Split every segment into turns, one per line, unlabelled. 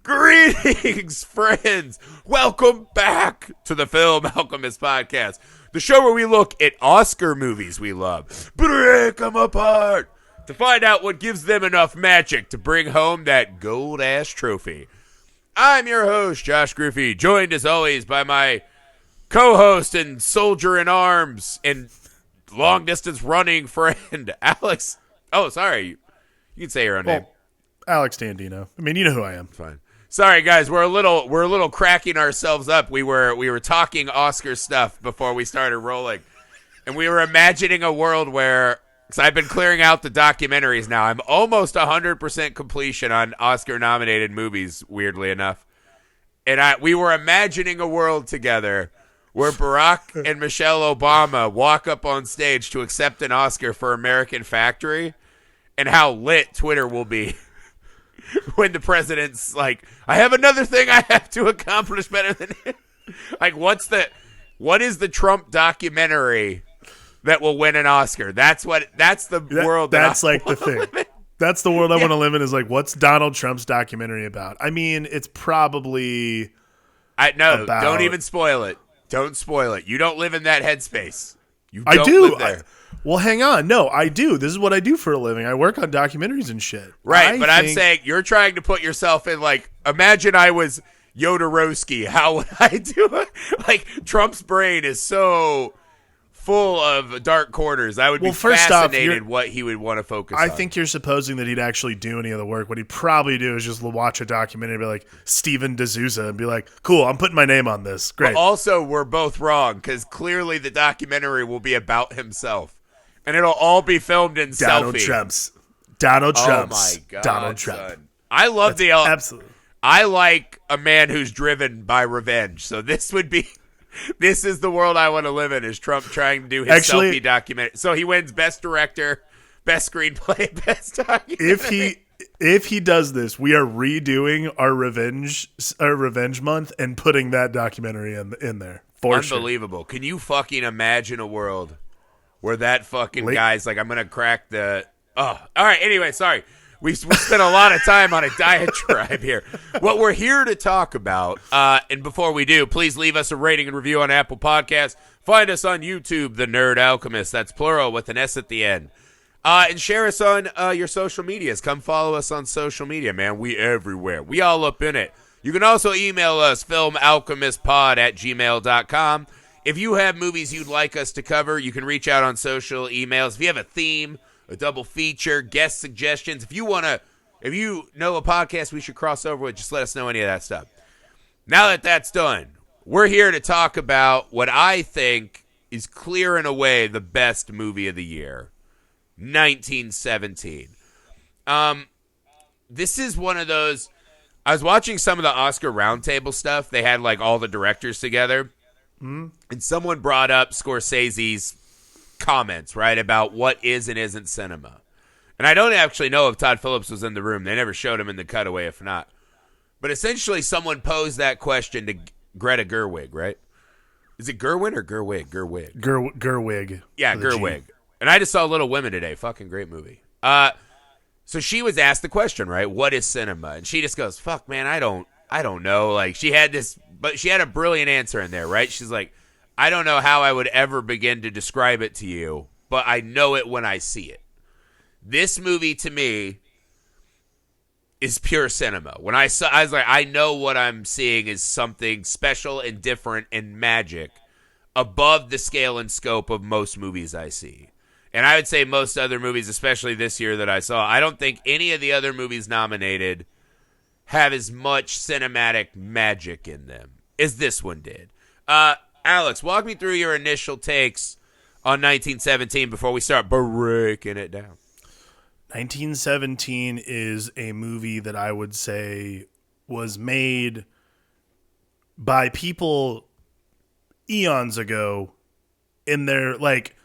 Greetings, friends. Welcome back to the Film Alchemist podcast, the show where we look at Oscar movies we love, break them apart, to find out what gives them enough magic to bring home that gold-ass trophy. I'm your host, Josh Griffey, joined as always by my co-host and soldier in arms and long-distance running friend, Alex. Oh, sorry. You can say your own name.
Alex Dandino. I mean, you know who I am.
Fine. Sorry, guys. We're a little cracking ourselves up. We were talking Oscar stuff before we started rolling, and we were imagining a world where, because I've been clearing out the documentaries now. I'm almost 100% completion on Oscar-nominated movies. Weirdly enough, and we were imagining a world together where Barack and Michelle Obama walk up on stage to accept an Oscar for American Factory, and how lit Twitter will be when the president's like, I have another thing I have to accomplish better than him. Like, what is the Trump documentary that will win an Oscar? That's the world.
That's like the thing. That's the world I want to live in, is like, what's Donald Trump's documentary about? I mean, it's probably
don't even spoil it. Don't spoil it. You don't live in that headspace.
I do.
Live there.
Well, hang on. No, I do. This is what I do for a living. I work on documentaries and shit.
Right, I'm saying you're trying to put yourself in, like, imagine I was Jodorowsky. How would I do it? Like, Trump's brain is so full of dark corners. I would be fascinated what he would want to focus on.
I think you're supposing that he'd actually do any of the work. What he'd probably do is just watch a documentary and be like, Steven D'Souza, and be like, cool, I'm putting my name on this. Great.
But also, we're both wrong, because clearly the documentary will be about himself. And it'll all be filmed in
Donald
selfie.
Donald Trump's.
Oh my God,
Donald Trump.
Son. I love
absolutely.
I like a man who's driven by revenge. So this is the world I want to live in, is Trump trying to do his selfie documentary. So he wins Best Director, Best Screenplay, Best Documentary.
If he does this, we are redoing our revenge month and putting that documentary in there.
Unbelievable. Can you fucking imagine a world where that fucking guy's like, I'm going to crack the... Oh, all right. Anyway, sorry. We spent a lot of time on a diatribe here. What we're here to talk about, and before we do, please leave us a rating and review on Apple Podcasts. Find us on YouTube, The Nerd Alchemist. That's plural with an S at the end. And share us on your social medias. Come follow us on social media, man. We everywhere. We all up in it. You can also email us, filmalchemistpod@gmail.com. If you have movies you'd like us to cover, you can reach out on social emails. If you have a theme, a double feature, guest suggestions, if you know a podcast we should cross over with, just let us know any of that stuff. Now that that's done, we're here to talk about what I think is clear and away the best movie of the year, 1917. This is one of those, I was watching some of the Oscar roundtable stuff. They had like all the directors together. And someone brought up Scorsese's comments, right, about what is and isn't cinema. And I don't actually know if Todd Phillips was in the room. They never showed him in the cutaway, if not. But essentially, someone posed that question to Greta Gerwig, right? Is it Gerwin or Gerwig? Gerwig.
Gerwig.
Yeah, Gerwig. And I just saw Little Women today. Fucking great movie. So she was asked the question, right? What is cinema? And she just goes, fuck, man, I don't know. Like, she had a brilliant answer in there, right? She's like, I don't know how I would ever begin to describe it to you, but I know it when I see it. This movie, to me, is pure cinema. When I was like, I know what I'm seeing is something special and different and magic above the scale and scope of most movies I see. And I would say most other movies, especially this year that I saw, I don't think any of the other movies nominated have as much cinematic magic in them as this one did. Alex, walk me through your initial takes on 1917 before we start breaking it down.
1917 is a movie that I would say was made by people eons ago in their, like,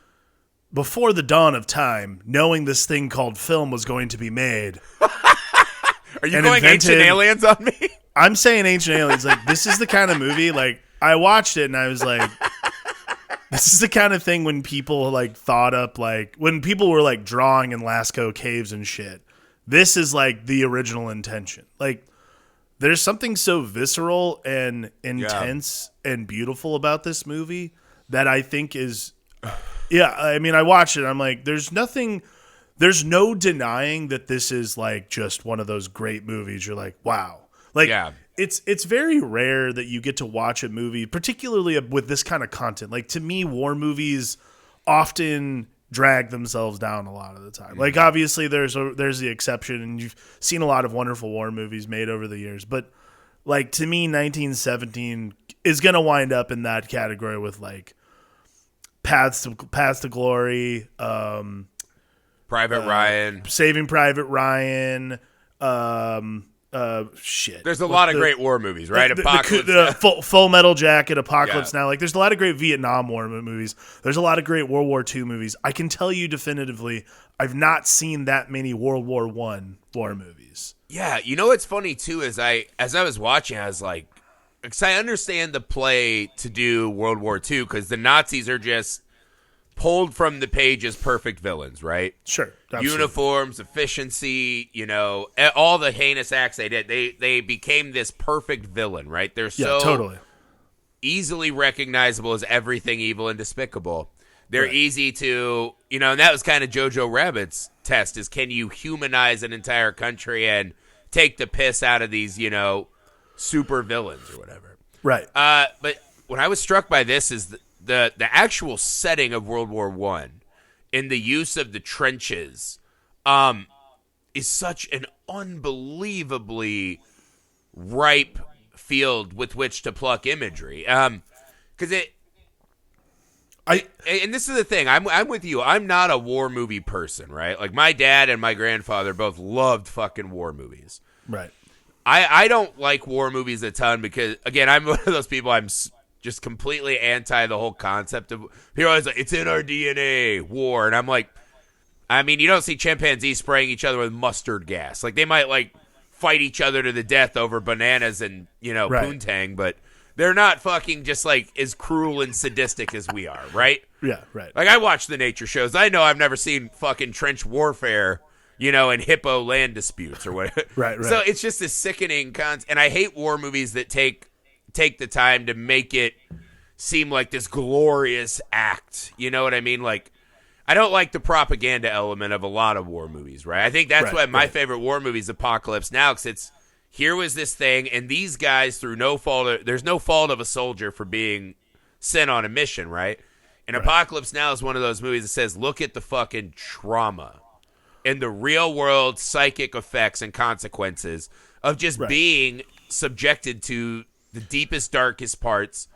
before the dawn of time, knowing this thing called film was going to be made.
Are you going Ancient Aliens on me?
I'm saying Ancient Aliens. Like, this is the kind of movie, like, I watched it and I was like, this is the kind of thing when people, like, thought up, like, when people were, like, drawing in Lascaux caves and shit. This is, like, the original intention. Like, there's something so visceral and intense and beautiful about this movie that I think is, yeah, I mean, I watched it. I'm like, there's no denying that this is like just one of those great movies. You're like, wow. Like, it's very rare that you get to watch a movie, particularly with this kind of content. Like, to me, war movies often drag themselves down a lot of the time. Like, obviously there's the exception, and you've seen a lot of wonderful war movies made over the years, but like, to me, 1917 is going to wind up in that category with like Paths to Glory,
Private Ryan,
Saving Private Ryan, shit.
There's a lot of great war movies, right?
Apocalypse, Full Metal Jacket, Apocalypse Now. Like, there's a lot of great Vietnam War movies. There's a lot of great World War II movies. I can tell you definitively, I've not seen that many World War I war movies.
Yeah, you know what's funny too is as I was watching, I was like, because I understand the play to do World War II because the Nazis are just pulled from the page as perfect villains, right?
Sure. Absolutely.
Uniforms, efficiency, all the heinous acts they did. They became this perfect villain, right? They're so
totally
easily recognizable as everything evil and despicable. They're easy to, and that was kind of Jojo Rabbit's test is, can you humanize an entire country and take the piss out of these, super villains or whatever.
Right.
But what I was struck by this is the actual setting of World War I and the use of the trenches is such an unbelievably ripe field with which to pluck imagery. Because and this is the thing, I'm with you. I'm not a war movie person, right? Like, my dad and my grandfather both loved fucking war movies.
Right.
I don't like war movies a ton because, again, I'm one of those people, I'm just completely anti the whole concept of, people always like, it's in our DNA, war. And I'm like, I mean, you don't see chimpanzees spraying each other with mustard gas. Like, they might, like, fight each other to the death over bananas and, poontang, but they're not fucking just, like, as cruel and sadistic as we are, right?
Yeah, right.
Like, I watch the nature shows. I know I've never seen fucking trench warfare, and hippo land disputes or whatever.
Right.
So it's just a sickening and I hate war movies that take the time to make it seem like this glorious act. You know what I mean? Like, I don't like the propaganda element of a lot of war movies, right? I think that's why my favorite war movie is Apocalypse Now, because it's, here was this thing, and these guys, through no fault, there's no fault of a soldier for being sent on a mission, right? And Apocalypse Now is one of those movies that says, look at the fucking trauma and the real world psychic effects and consequences of just being subjected to the deepest, darkest parts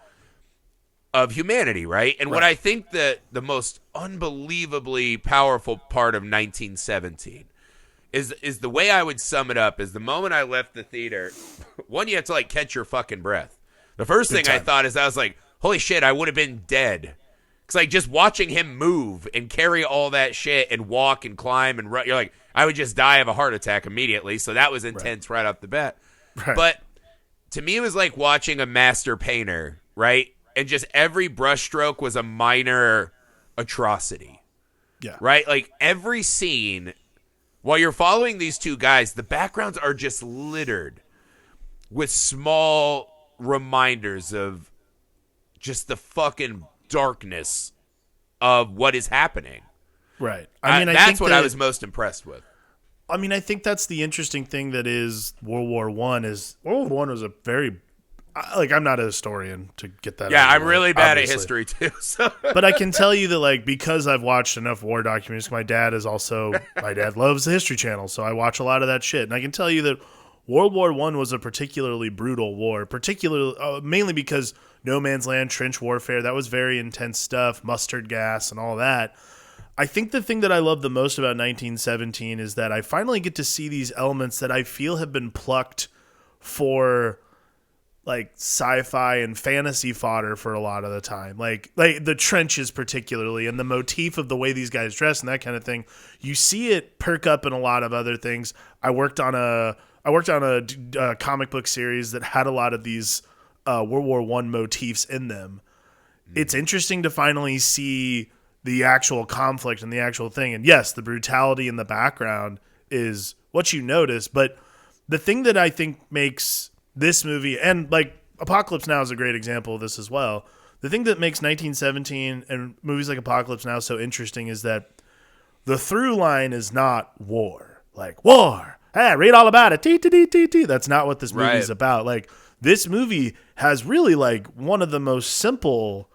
of humanity, right? And what I think the most unbelievably powerful part of 1917 is the way I would sum it up is the moment I left the theater, one, you have to, like, catch your fucking breath. The first thing I thought is, I was like, holy shit, I would have been dead. Because, like, just watching him move and carry all that shit and walk and climb and run, you're like, I would just die of a heart attack immediately. So that was intense right off the bat.
Right.
But to me, it was like watching a master painter, right? And just every brushstroke was a minor atrocity.
Yeah.
Right? Like, every scene, while you're following these two guys, the backgrounds are just littered with small reminders of just the fucking darkness of what is happening.
Right.
I mean, that's what I was most impressed with.
I mean, I think that's the interesting thing that is World War I is World War I was a very, like, I'm not a historian to get that.
Yeah, I'm really bad
obviously.
at history too. So.
But I can tell you that, like, because I've watched enough war documentaries, my dad loves the History Channel, so I watch a lot of that shit. And I can tell you that World War I was a particularly brutal war, mainly because no man's land, trench warfare, that was very intense stuff, mustard gas and all that. I think the thing that I love the most about 1917 is that I finally get to see these elements that I feel have been plucked for, like, sci-fi and fantasy fodder for a lot of the time. Like the trenches particularly, and the motif of the way these guys dress and that kind of thing. You see it perk up in a lot of other things. I worked on a comic book series that had a lot of these World War I motifs in them. It's interesting to finally see the actual conflict and the actual thing. And yes, the brutality in the background is what you notice. But the thing that I think makes this movie, and like Apocalypse Now is a great example of this as well. The thing that makes 1917 and movies like Apocalypse Now so interesting is that the through line is not war. Like, war! Hey, read all about it. T. That's not what this movie is about. Like, this movie has really like one of the most simple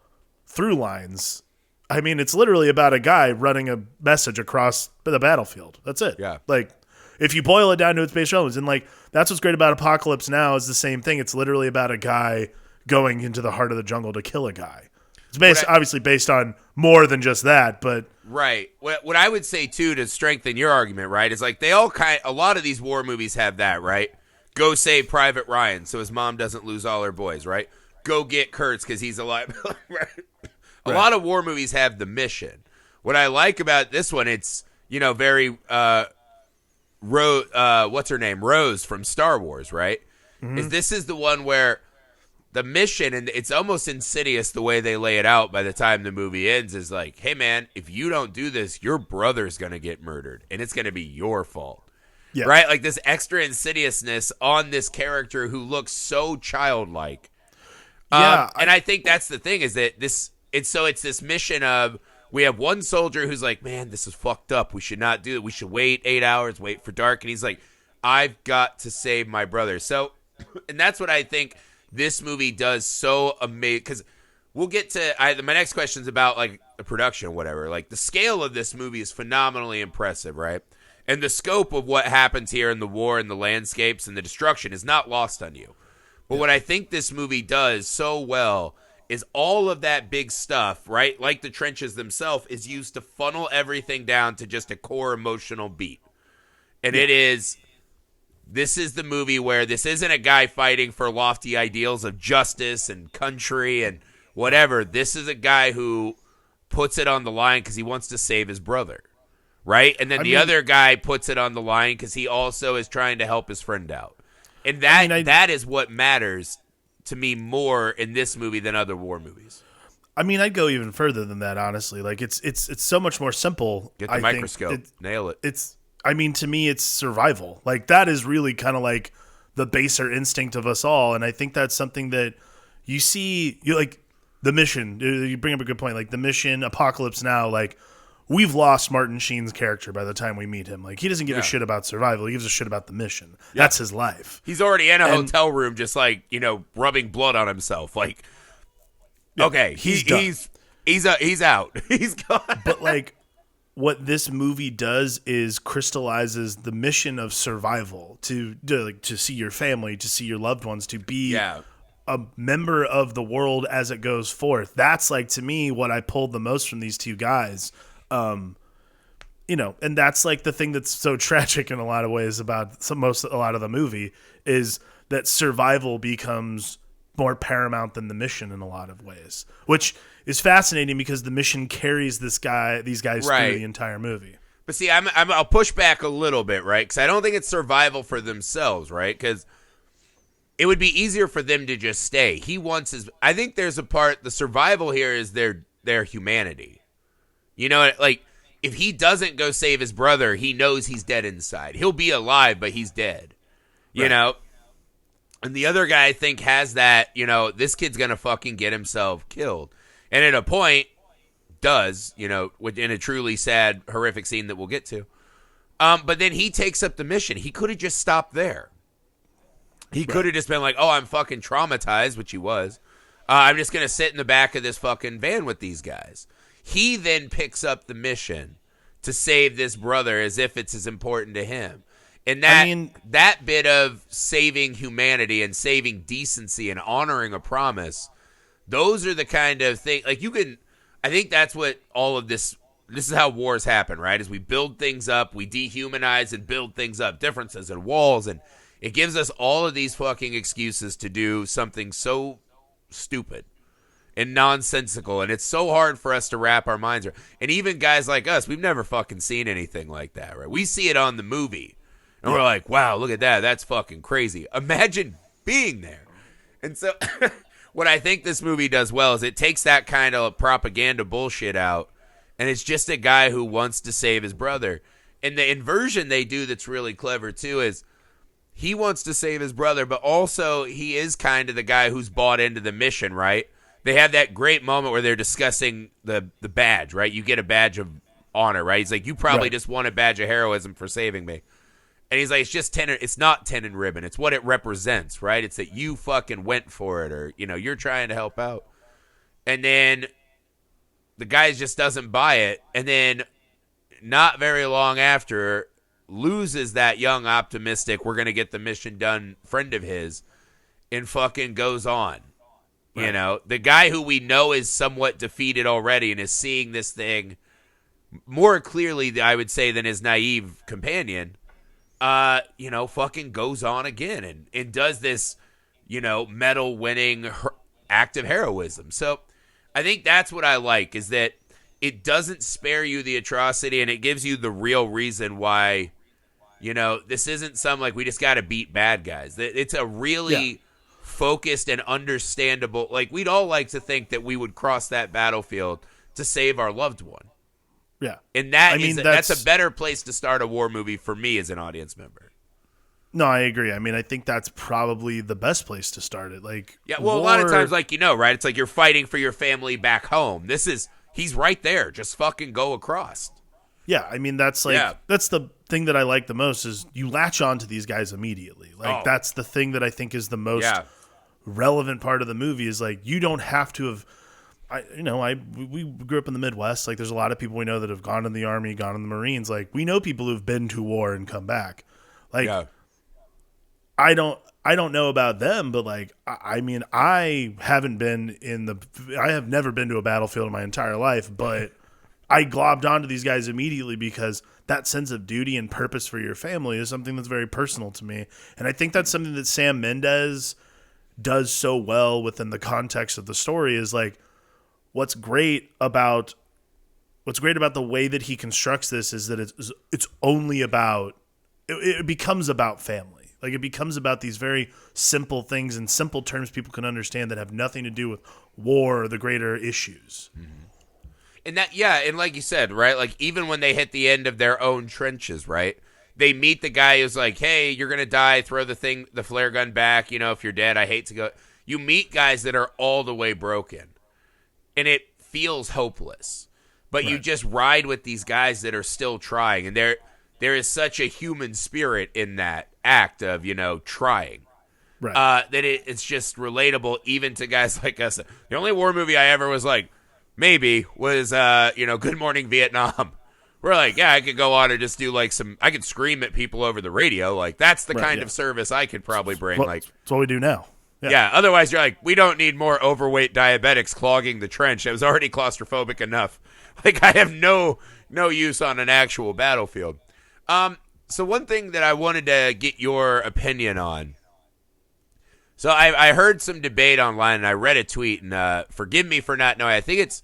through lines. I mean, it's literally about a guy running a message across the battlefield. That's it.
Yeah.
Like, if you boil it down to its basic elements, and like that's what's great about Apocalypse Now is the same thing. It's literally about a guy going into the heart of the jungle to kill a guy. It's obviously based on more than just that, but
right. What I would say too to strengthen your argument, right, is like a lot of these war movies have that, right? Go save Private Ryan so his mom doesn't lose all her boys, right? Go get Kurtz because he's alive. Right? A lot of war movies have the mission. What I like about this one, it's very what's her name, Rose from Star Wars, right? Mm-hmm. This is the one where the mission, and it's almost insidious the way they lay it out by the time the movie ends, is like, hey man, if you don't do this, your brother's gonna get murdered, and it's gonna be your fault. Yeah. Right? Like this extra insidiousness on this character who looks so childlike. Yeah. And I think that's the thing, is that it's this mission of, we have one soldier who's like, man, this is fucked up. We should not do it. We should wait 8 hours, wait for dark. And he's like, I've got to save my brother. So, and that's what I think this movie does so amazing. Because we'll get to, my next question is about like the production or whatever. Like the scale of this movie is phenomenally impressive, right? And the scope of what happens here in the war and the landscapes and the destruction is not lost on you. But what I think this movie does so well is all of that big stuff, right? Like the trenches themselves, is used to funnel everything down to just a core emotional beat. And this is the movie where this isn't a guy fighting for lofty ideals of justice and country and whatever. This is a guy who puts it on the line because he wants to save his brother, right? And then the other guy puts it on the line because he also is trying to help his friend out. And that is what matters to me more in this movie than other war movies.
I mean, I'd go even further than that, honestly. Like it's so much more simple.
Get the microscope. Nail it.
To me, it's survival. Like that is really kind of like the baser instinct of us all. And I think that's something that you see, like the mission, you bring up a good point. Like the mission, Apocalypse Now, like we've lost Martin Sheen's character by the time we meet him. Like he doesn't give a shit about survival. He gives a shit about the mission. Yeah. That's his life.
He's already in a hotel room, just like, rubbing blood on himself. Like, okay, he's out. He's gone.
But like what this movie does is crystallizes the mission of survival to see your family, to see your loved ones, to be a member of the world as it goes forth. That's like, to me, what I pulled the most from these two guys. And that's like the thing that's so tragic in a lot of ways about a lot of the movie is that survival becomes more paramount than the mission in a lot of ways, which is fascinating because the mission carries these guys through the entire movie.
But see, I'll push back a little bit, right? Because I don't think it's survival for themselves, right? Because it would be easier for them to just stay. I think there's a part, the survival here is their humanity. Like, if he doesn't go save his brother, he knows he's dead inside. He'll be alive, but he's dead. You know? And the other guy, I think, has that, this kid's going to fucking get himself killed. And at a point, does, in a truly sad, horrific scene that we'll get to. But then he takes up the mission. He could have just stopped there. He could have just been like, oh, I'm fucking traumatized, which he was. I'm just going to sit in the back of this fucking van with these guys. He then picks up the mission to save this brother as if it's as important to him. And that bit of saving humanity and saving decency and honoring a promise, those are the kind of things, like I think that's what all of this is how wars happen, right? As we build things up, we dehumanize and build things up, differences and walls, and it gives us all of these fucking excuses to do something so stupid and nonsensical, and it's so hard for us to wrap our minds around. And even guys like us, we've never fucking seen anything like that, right? We see it on the movie, and we're like, wow, look at that. That's fucking crazy. Imagine being there. And so what I think this movie does well is it takes that kind of propaganda bullshit out, and it's just a guy who wants to save his brother. And the inversion they do that's really clever, too, is he wants to save his brother, but also he is kind of the guy who's bought into the mission, right? They have that great moment where they're discussing the badge, right? You get a badge of honor, right? He's like, you probably just won a badge of heroism for saving me. And he's like, it's just it's not tin and ribbon. It's what it represents, right? It's that you fucking went for it, or, you're trying to help out. And then the guy just doesn't buy it. And then not very long after, loses that young, optimistic, we're going to get the mission done friend of his, and fucking goes on. Right. The guy who we know is somewhat defeated already and is seeing this thing more clearly, I would say, than his naive companion, fucking goes on again and does this, medal winning act of heroism. So I think that's what I like, is that it doesn't spare you the atrocity, and it gives you the real reason why, this isn't some like we just got to beat bad guys. It's a really focused and understandable, like we'd all like to think that we would cross that battlefield to save our loved one.
Yeah.
And that's a better place to start a war movie for me as an audience member.
No, I agree. I mean, I think that's probably the best place to start it. Like,
yeah, well, a lot of times, like, right? It's like you're fighting for your family back home. He's right there. Just fucking go across.
Yeah, I mean, that's that's the thing that I like the most, is you latch on to these guys immediately. Like, that's the thing that I think is the most relevant part of the movie, is like, you don't have to have, we grew up in the Midwest. Like, there's a lot of people we know that have gone in the Army, gone in the Marines. Like, we know people who've been to war and come back. Like, I don't know about them, but like, I mean, I have never been to a battlefield in my entire life, but I globbed onto these guys immediately because that sense of duty and purpose for your family is something that's very personal to me. And I think that's something that Sam Mendes does so well within the context of the story, is like, what's great about the way that he constructs this is that it's only about, it becomes about family. Like, it becomes about these very simple things in simple terms people can understand that have nothing to do with war or the greater issues.
Mm-hmm. And and like you said, right? Like, even when they hit the end of their own trenches, right? They meet the guy who's like, hey, you're going to die. Throw the flare gun back. If you're dead, I hate to go. You meet guys that are all the way broken, and it feels hopeless. But you just ride with these guys that are still trying. And there is such a human spirit in that act of, trying. Right. That it's just relatable even to guys like us. The only war movie I ever was like, maybe, was, Good Morning Vietnam. We're like, I could go on and just do like I could scream at people over the radio. Like, that's the kind of service I could probably bring. That's
what we do now.
Yeah. Otherwise, you're like, we don't need more overweight diabetics clogging the trench. It was already claustrophobic enough. Like, I have no use on an actual battlefield. So one thing that I wanted to get your opinion on. So I heard some debate online, and I read a tweet, and forgive me for not knowing. I think it's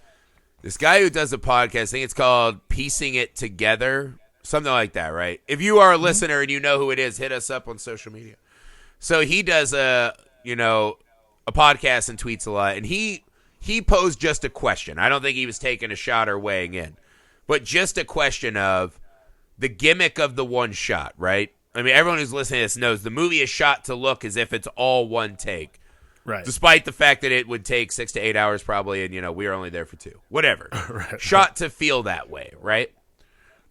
this guy who does a podcast. I think it's called Piecing It Together, something like that, right? If you are a listener and you know who it is, hit us up on social media. So he does a podcast and tweets a lot, and he posed just a question. I don't think he was taking a shot or weighing in, but just a question of the gimmick of the one shot, right? I mean, everyone who's listening to this knows the movie is shot to look as if it's all one take. Right. Despite the fact that it would take 6 to 8 hours probably, and, we were only there for 2. Whatever. Shot to feel that way, right?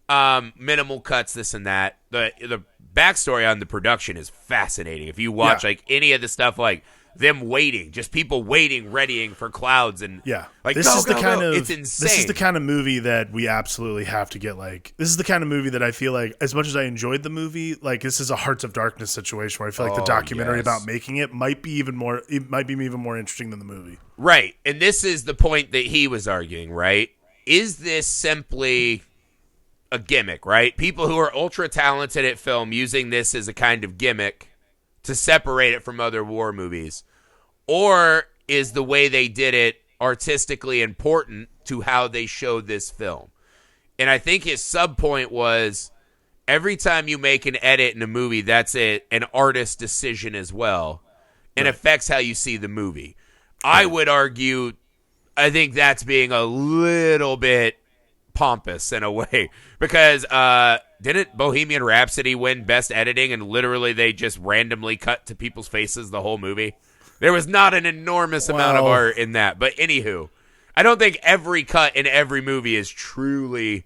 Minimal cuts, this and that. The backstory on the production is fascinating. If you watch, like, any of the stuff, like, them waiting, just people waiting, readying for clouds, and like, it's insane.
This is the kind of movie that we absolutely have to get. Like, this is the kind of movie that I feel like, as much as I enjoyed the movie, like, this is a Hearts of Darkness situation where I feel like the documentary about making it might be even more interesting than the movie.
Right, and this is the point that he was arguing. Right, is this simply a gimmick? Right, people who are ultra talented at film using this as a kind of gimmick to separate it from other war movies, or is the way they did it artistically important to how they showed this film? And I think his sub-point was, every time you make an edit in a movie, that's an artist's decision as well, and affects how you see the movie. I would argue, I think that's being a little bit pompous in a way because didn't Bohemian Rhapsody win Best Editing and literally they just randomly cut to people's faces the whole movie? There was not an enormous amount of art in that. But anywho, I don't think every cut in every movie is truly,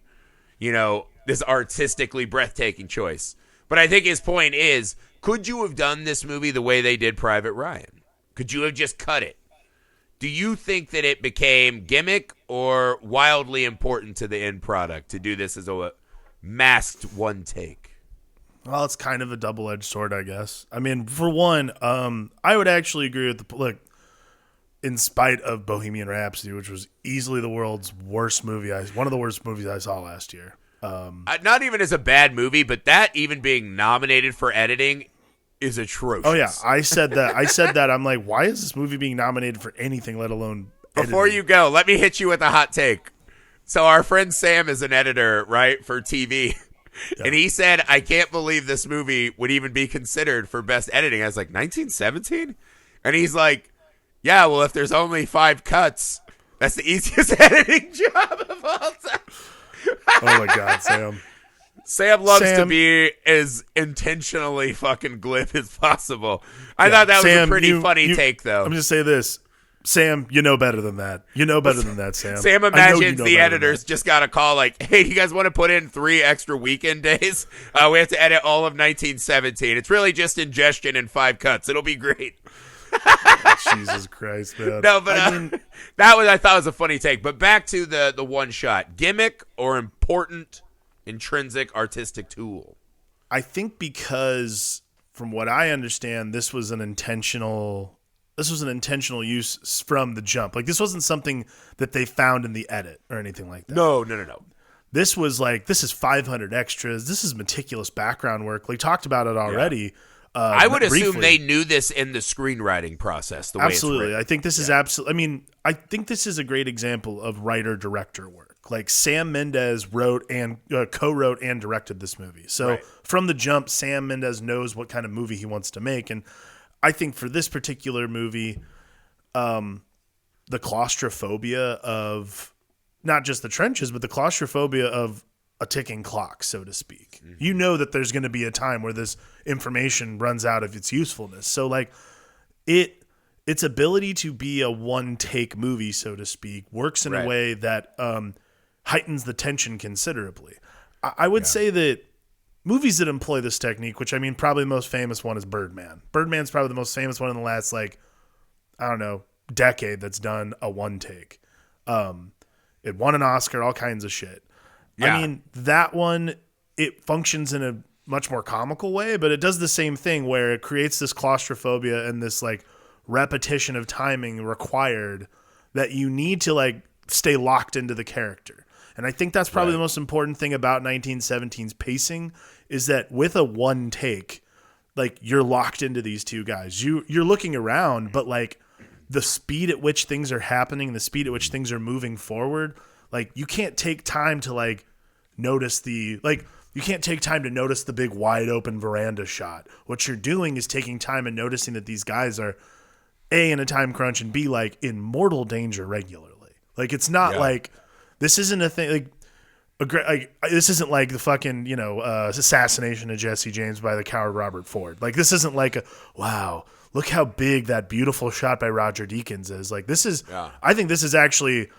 this artistically breathtaking choice. But I think his point is, could you have done this movie the way they did Private Ryan? Could you have just cut it? Do you think that it became gimmick or wildly important to the end product to do this as a masked one take?
Well, it's kind of a double-edged sword, I guess. I mean, for one, I would actually agree with look, in spite of Bohemian Rhapsody, which was easily the world's worst movie, one of the worst movies I saw last year.
Not even as a bad movie, but that even being nominated for editing is atrocious.
Oh, yeah. I said that. I'm like, why is this movie being nominated for anything, let alone editing?
Before you go, let me hit you with a hot take. So our friend Sam is an editor, right, for TV. Yeah. And he said, I can't believe this movie would even be considered for best editing. I was like, 1917? And he's like, yeah, well, if there's only 5 cuts, that's the easiest editing job of all time.
Oh, my God, Sam.
Sam loves to be as intentionally fucking glib as possible. I thought that was a pretty funny take, though.
I'm just say this. Sam, you know better than that. You know better than that, Sam.
Sam imagines the editors just got a call like, hey, do you guys want to put in 3 extra weekend days? We have to edit all of 1917. It's really just ingestion and 5 cuts. It'll be great.
Jesus Christ, man.
No, but I thought was a funny take. But back to the one shot. Gimmick or important intrinsic artistic tool?
I think because from what I understand, this was an intentional use from the jump. Like, this wasn't something that they found in the edit or anything like that.
No.
This was like, this is 500 extras. This is meticulous background work. We talked about it already. Yeah.
I would assume they knew this in the screenwriting process. The way
absolutely.
It's written.
I think this is absolutely. I mean, I think this is a great example of writer-director work. Like, Sam Mendes wrote and co-wrote and directed this movie. So from the jump, Sam Mendes knows what kind of movie he wants to make. And I think for this particular movie, the claustrophobia of not just the trenches, but the claustrophobia of a ticking clock, so to speak. Mm-hmm. You know that there's going to be a time where this information runs out of its usefulness. So, like, its ability to be a one-take movie, so to speak, works in a way that heightens the tension considerably. I would say that movies that employ this technique, which, I mean, probably the most famous one is Birdman. Birdman's probably the most famous one in the last, decade that's done a one take. It won an Oscar, all kinds of shit. Yeah. I mean, that one, it functions in a much more comical way, but it does the same thing where it creates this claustrophobia and this, like, repetition of timing required that you need to, like, stay locked into the character. And I think that's probably the most important thing about 1917's pacing is that with a one take, like, you're locked into these two guys. You're looking around, but, like, the speed at which things are happening, the speed at which things are moving forward, like, you can't take time to, like, notice you can't take time to notice the big wide open veranda shot. What you're doing is taking time and noticing that these guys are A, in a time crunch, and B, like, in mortal danger regularly. Like, it's not like, this isn't a thing, this isn't like the fucking, assassination of Jesse James by the coward Robert Ford. Like, this isn't like wow, look how big that beautiful shot by Roger Deakins is. Like, this is, I think this is actually,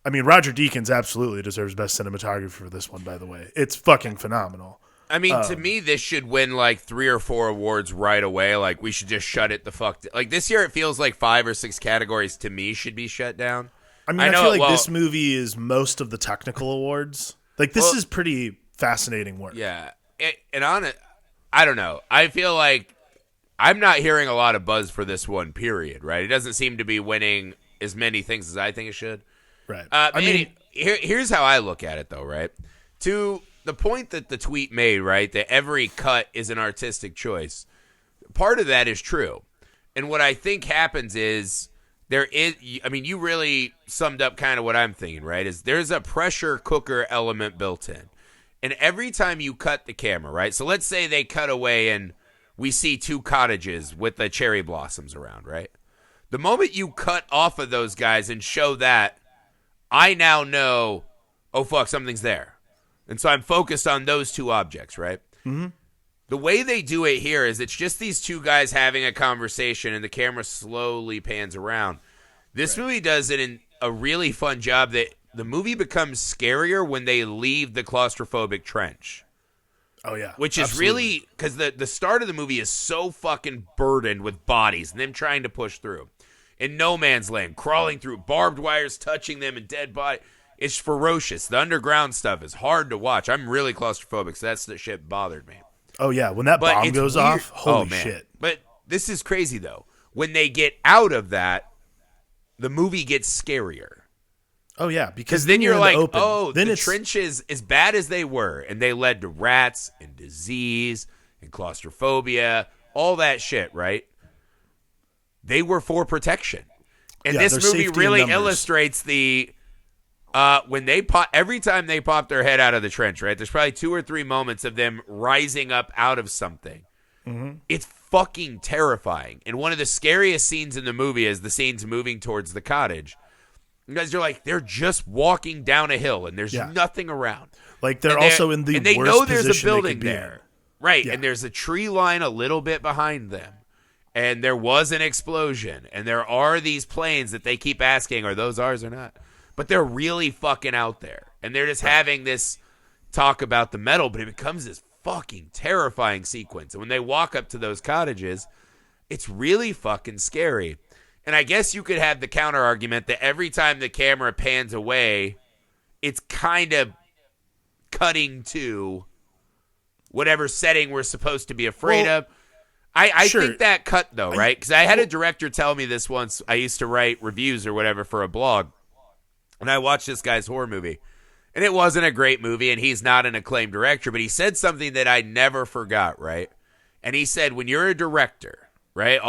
I mean, Roger Deakins absolutely deserves best cinematography for this one, by the way. It's fucking phenomenal.
I mean, to me, this should win like 3 or 4 awards right away. Like, we should just shut it the fuck down. Like, this year it feels like 5 or 6 categories to me should be shut down.
I mean, I feel like this movie is most of the technical awards. Like, this is pretty fascinating work.
Yeah. And on it, I don't know. I feel like I'm not hearing a lot of buzz for this one, period, right? It doesn't seem to be winning as many things as I think it should.
Right.
I mean, here's how I look at it, though, right? To the point that the tweet made, right, that every cut is an artistic choice, part of that is true. And what I think happens is you really summed up kind of what I'm thinking, right, is there's a pressure cooker element built in. And every time you cut the camera, right, so let's say they cut away and we see 2 cottages with the cherry blossoms around, right? The moment you cut off of those guys and show that, I now know oh, fuck, something's there. And so I'm focused on those two objects, right?
Mm-hmm.
The way they do it here is it's just these two guys having a conversation and the camera slowly pans around. This movie does it in a really fun job that the movie becomes scarier when they leave the claustrophobic trench.
Oh, yeah.
Which is really, because the start of the movie is so fucking burdened with bodies and them trying to push through. In no man's land, crawling through barbed wires, touching them and dead body. It's ferocious. The underground stuff is hard to watch. I'm really claustrophobic, so that's the shit bothered me.
Oh, yeah. When that bomb goes off, holy shit.
But this is crazy, though. When they get out of that, the movie gets scarier.
Oh, yeah. Because
then you're like,
then
the trenches, as bad as they were, and they led to rats and disease and claustrophobia, all that shit, right? They were for protection. And this movie really illustrates the... when they pop, every time they pop their head out of the trench, right? There's probably 2 or 3 moments of them rising up out of something.
Mm-hmm.
It's fucking terrifying. And one of the scariest scenes in the movie is the scenes moving towards the cottage. Because you're like, they're just walking down a hill and there's nothing around.
Like they're also in the
and they
worst
know there's a
position
building there, right?
Yeah.
And there's a tree line a little bit behind them. And there was an explosion. And there are these planes that they keep asking, are those ours or not? But they're really fucking out there. And they're just having this talk about the metal, but it becomes this fucking terrifying sequence. And when they walk up to those cottages, it's really fucking scary. And I guess you could have the counter argument that every time the camera pans away, it's kind of cutting to whatever setting we're supposed to be afraid of. I think that cut, though, right? Because I had a director tell me this once. I used to write reviews or whatever for a blog. And I watched this guy's horror movie. And it wasn't a great movie, and he's not an acclaimed director. But he said something that I never forgot, right? And he said, when you're a director, right,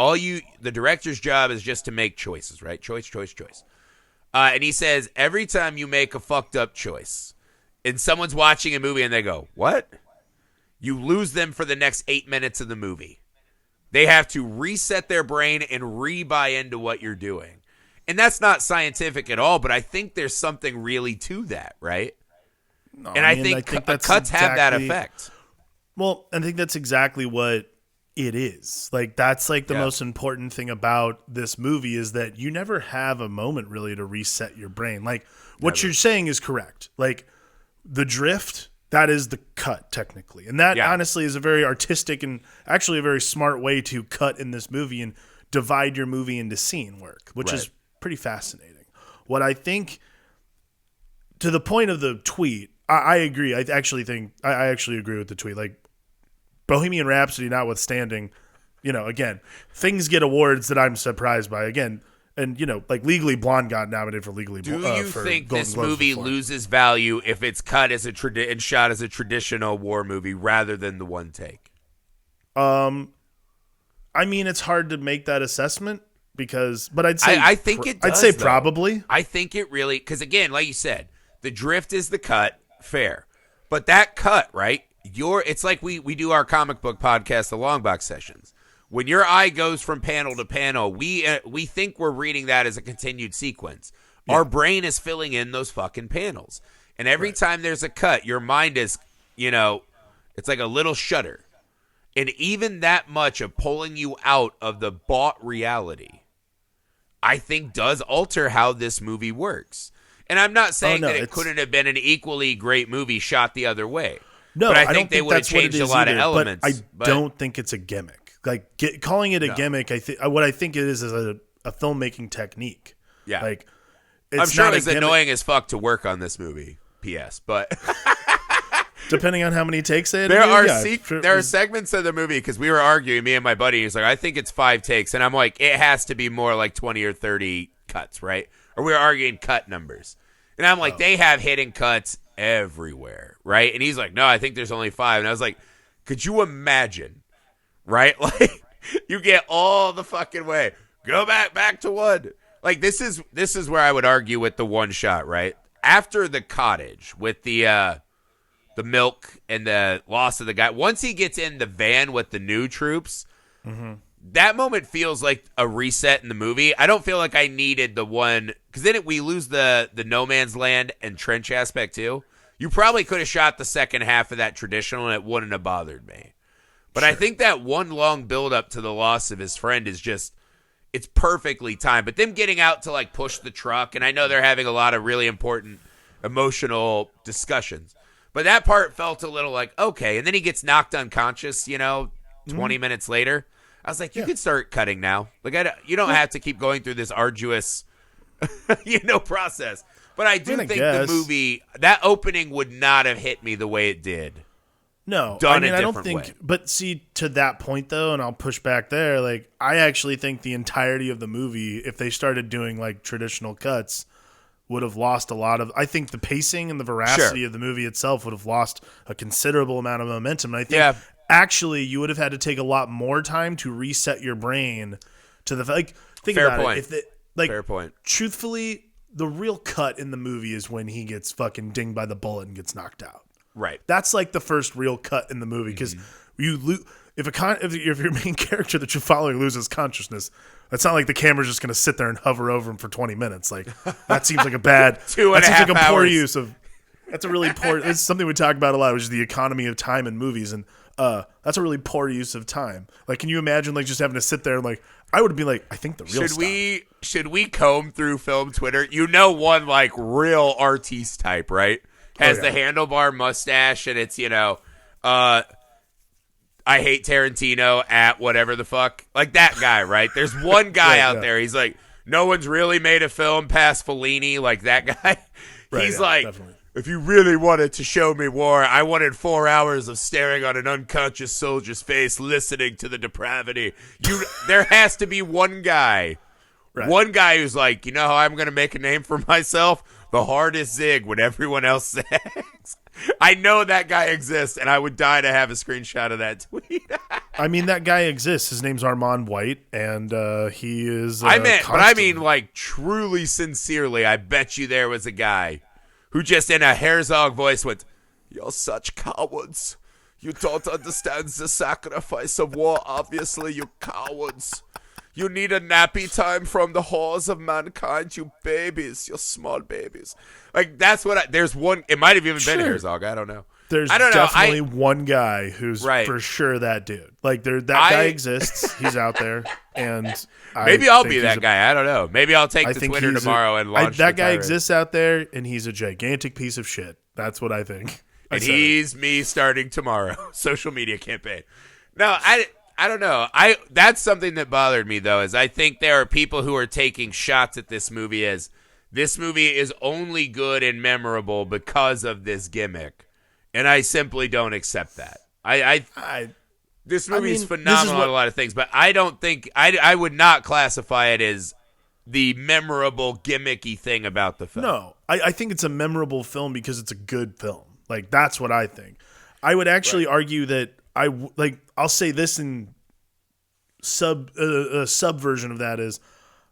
the director's job is just to make choices, right? Choice. And he says, every time you make a fucked up choice, and someone's watching a movie and they go, what? You lose them for the next 8 minutes of the movie. They have to reset their brain and re-buy into what you're doing. And that's not scientific at all, but I think there's something really to that, right?
No,
and I think cuts have that effect.
Well, I think that's exactly what it is. Like, that's like the most important thing about this movie is that you never have a moment really to reset your brain. Like, what you're saying is correct. Like, the drift... that is the cut, technically. And that, honestly, is a very artistic and actually a very smart way to cut in this movie and divide your movie into scene work, which is pretty fascinating. What I think, to the point of the tweet, I agree. I actually agree with the tweet. Like, Bohemian Rhapsody notwithstanding, again, things get awards that I'm surprised by. Again, and, like Legally Blonde got nominated for Legally Blonde.
Do you think this movie loses value if it's cut as and shot as a traditional war movie rather than the one take?
I mean, it's hard to make that assessment but I'd say
I think it does,
I'd say probably.
I think it really, because again, like you said, the drift is the cut, fair. But that cut, right? It's like we do our comic book podcast, the Long Box Sessions. When your eye goes from panel to panel, we think we're reading that as a continued sequence. Yeah. Our brain is filling in those fucking panels. And every time there's a cut, your mind is, it's like a little shutter. And even that much of pulling you out of the bought reality, I think does alter how this movie works. And I'm not saying that it couldn't have been an equally great movie shot the other way.
No,
but I
don't
think they would have changed a lot of elements.
But I don't think it's a gimmick. Like calling it a gimmick, what I think it is a filmmaking technique.
Yeah,
like
I'm sure it's annoying as fuck to work on this movie. P.S. But
depending on how many takes they had,
there are segments of the movie because we were arguing. Me and my buddy, he's like, I think it's 5 takes, and I'm like, it has to be more like 20 or 30 cuts, right? Or we were arguing cut numbers, and I'm like, they have hidden cuts everywhere, right? And he's like, no, I think there's only 5, and I was like, could you imagine? Right? Like, you get all the fucking way. Go back to 1. Like, this is where I would argue with the one shot, right? After the cottage with the milk and the loss of the guy, once he gets in the van with the new troops, that moment feels like a reset in the movie. I don't feel like I needed the one, because then we lose the no man's land and trench aspect too. You probably could have shot the second half of that traditional and it wouldn't have bothered me. But I think that one long build up to the loss of his friend is just, it's perfectly timed. But them getting out to like push the truck, and I know they're having a lot of really important emotional discussions, but that part felt a little like, okay. And then he gets knocked unconscious, 20 minutes later. I was like, you can start cutting now. Like, you don't have to keep going through this arduous, process. But I do think the movie, that opening would not have hit me the way it did.
No,
I don't think.
Way. But see, to that point though, and I'll push back there. Like, I actually think the entirety of the movie, if they started doing like traditional cuts, would have lost a lot of. I think the pacing and the veracity of the movie itself would have lost a considerable amount of momentum. And I think actually you would have had to take a lot more time to reset your brain to the like. Think
Fair
about
point.
it. Fair point. Truthfully, the real cut in the movie is when he gets fucking dinged by the bullet and gets knocked out.
Right.
That's like the first real cut in the movie because if your main character that you're following loses consciousness, it's not like the camera's just going to sit there and hover over him for 20 minutes. Like that seems like a bad. That seems like a poor use of. That's a really poor. It's something we talk about a lot, which is the economy of time in movies, and that's a really poor use of time. Like, can you imagine like just having to sit there and like I would be like, I think the real.
Should we comb through film Twitter? One like real artiste type, right? Has the handlebar mustache, and it's, I hate Tarantino at whatever the fuck. Like that guy, right? There's one guy out there. He's like, no one's really made a film past Fellini, like that guy. He's like, definitely. If you really wanted to show me war, I wanted 4 hours of staring on an unconscious soldier's face, listening to the depravity. There has to be one guy. Right. One guy who's like, how I'm going to make a name for myself? The hardest zig when everyone else zags. I know that guy exists, and I would die to have a screenshot of that tweet.
I mean, that guy exists. His name's Armand White, and he is.
Like truly, sincerely, I bet you there was a guy who just in a Herzog voice went, "You're such cowards. You don't understand the sacrifice of war. Obviously, you cowards. You need a nappy time from the halls of mankind, you babies, you small babies." Like, that's what there's one, it might have even been Herzog, I don't know.
There's definitely one guy who's for sure that dude. Like, that guy exists, he's out there, and
maybe I'll be that guy, I don't know. Maybe I'll take to Twitter tomorrow and launch
that guy exists out there, and he's a gigantic piece of shit. That's what I think.
And he's me starting tomorrow. Social media campaign. No, I don't know. That's something that bothered me, though, is I think there are people who are taking shots at this movie as this movie is only good and memorable because of this gimmick, and I simply don't accept that. This movie is phenomenal at a lot of things, but I don't think I would not classify it as the memorable gimmicky thing about the film.
No, I think it's a memorable film because it's a good film. Like, that's what I think. I would actually argue that I'll say this in subversion of that is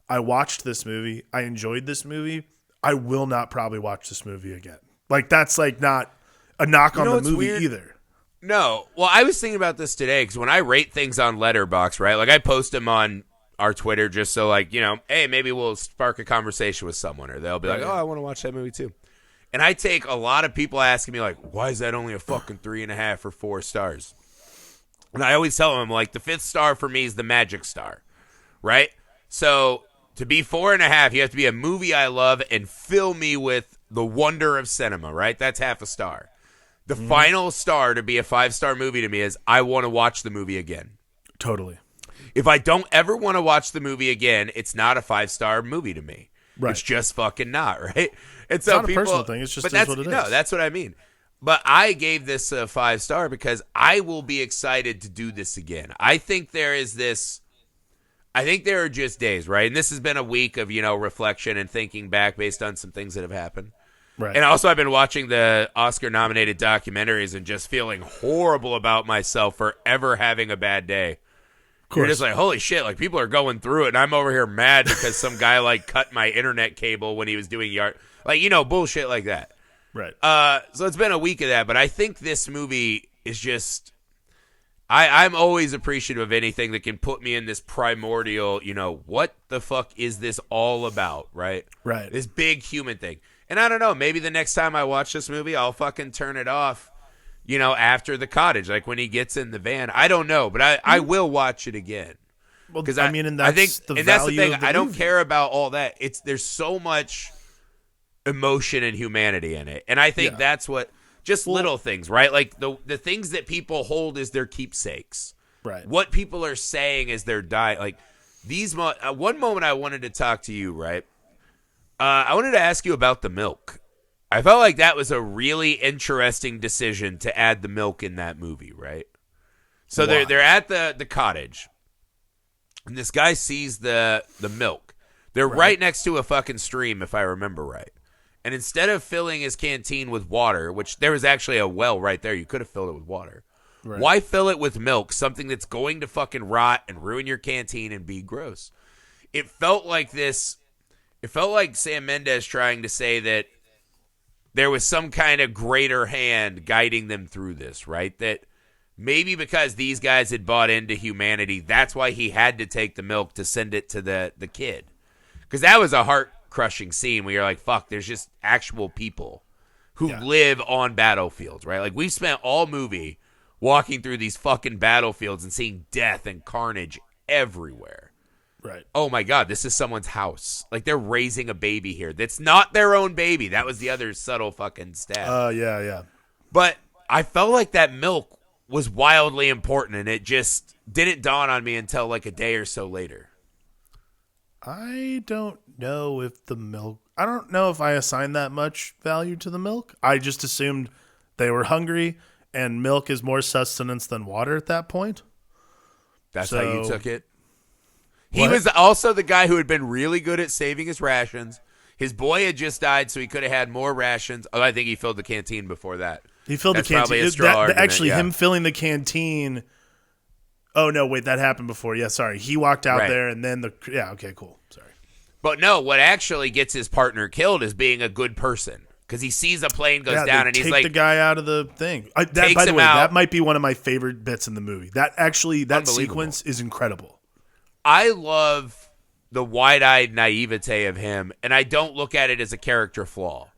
I watched this movie. I enjoyed this movie. I will not probably watch this movie again. Like, that's like not a knock on the movie either.
No. Well, I was thinking about this today because when I rate things on Letterboxd, right? Like, I post them on our Twitter just so, like, hey, maybe we'll spark a conversation with someone, or they'll be like, oh, I want to watch that movie too. And I take a lot of people asking me, like, why is that only a fucking 3.5 or 4 stars? And I always tell them, like, the 5th star for me is the magic star, right? So to be 4.5, you have to be a movie I love and fill me with the wonder of cinema, right? That's half a star. The final star to be a 5-star movie to me is I want to watch the movie again.
Totally.
If I don't ever want to watch the movie again, it's not a 5-star movie to me. Right. It's just fucking not, right? And so
it's not a personal thing. It's just what it is.
No, that's what I mean. But I gave this a 5-star because I will be excited to do this again. I think there is this. I think there are just days, right? And this has been a week of, reflection and thinking back based on some things that have happened. Right. And also I've been watching the Oscar-nominated documentaries and just feeling horrible about myself for ever having a bad day. You're just like, holy shit, like people are going through it, and I'm over here mad because some guy like cut my internet cable when he was doing yard, like, bullshit like that.
Right.
So it's been a week of that, but I think this movie is just, I'm always appreciative of anything that can put me in this primordial, what the fuck is this all about, right?
Right.
This big human thing. And I don't know, maybe the next time I watch this movie, I'll fucking turn it off, after the cottage, like when he gets in the van. I don't know, but I will watch it again.
Well, I mean, and that's the thing.
I don't care about all that. There's so much emotion and humanity in it. And I think that's what... Just little things, right? Like the things that people hold as their keepsakes.
Right.
What people are saying as their diet. Like these. One moment I wanted to talk to you, right? I wanted to ask you about the milk. I felt like that was a really interesting decision to add the milk in that movie, right? So they're at the cottage, and this guy sees the milk. They're right next to a fucking stream, if I remember right. And instead of filling his canteen with water, which there was actually a well right there, you could have filled it with water. Right. Why fill it with milk, something that's going to fucking rot and ruin your canteen and be gross? It felt like Sam Mendes trying to say that there was some kind of greater hand guiding them through this, right? That maybe because these guys had bought into humanity, that's why he had to take the milk to send it to the kid. Because that was a heart-crushing scene where you're like, fuck, there's just actual people who live on battlefields, right? Like, we've spent all movie walking through these fucking battlefields and seeing death and carnage everywhere.
Right.
Oh, my God, this is someone's house. Like, they're raising a baby here. That's not their own baby. That was the other subtle fucking stab.
Yeah.
But I felt like that milk was wildly important, and it just didn't dawn on me until, like, a day or so later.
I don't know if I assigned that much value to the milk. I just assumed they were hungry, and milk is more sustenance than water at that point.
That's how you took it? He was also the guy who had been really good at saving his rations. His boy had just died, so he could have had more rations. Oh, I think he filled the canteen before that.
He filled the canteen.
Probably a straw argument,
him filling the canteen... Oh, no, wait, that happened before. Yeah, sorry. He walked out there, and then okay, cool. Sorry.
But no, what actually gets his partner killed is being a good person. Because he sees a plane goes down, and he's like...
take the guy out of the thing. By the way, that might be one of my favorite bits in the movie. That sequence is incredible.
I love the wide-eyed naivete of him, and I don't look at it as a character flaw.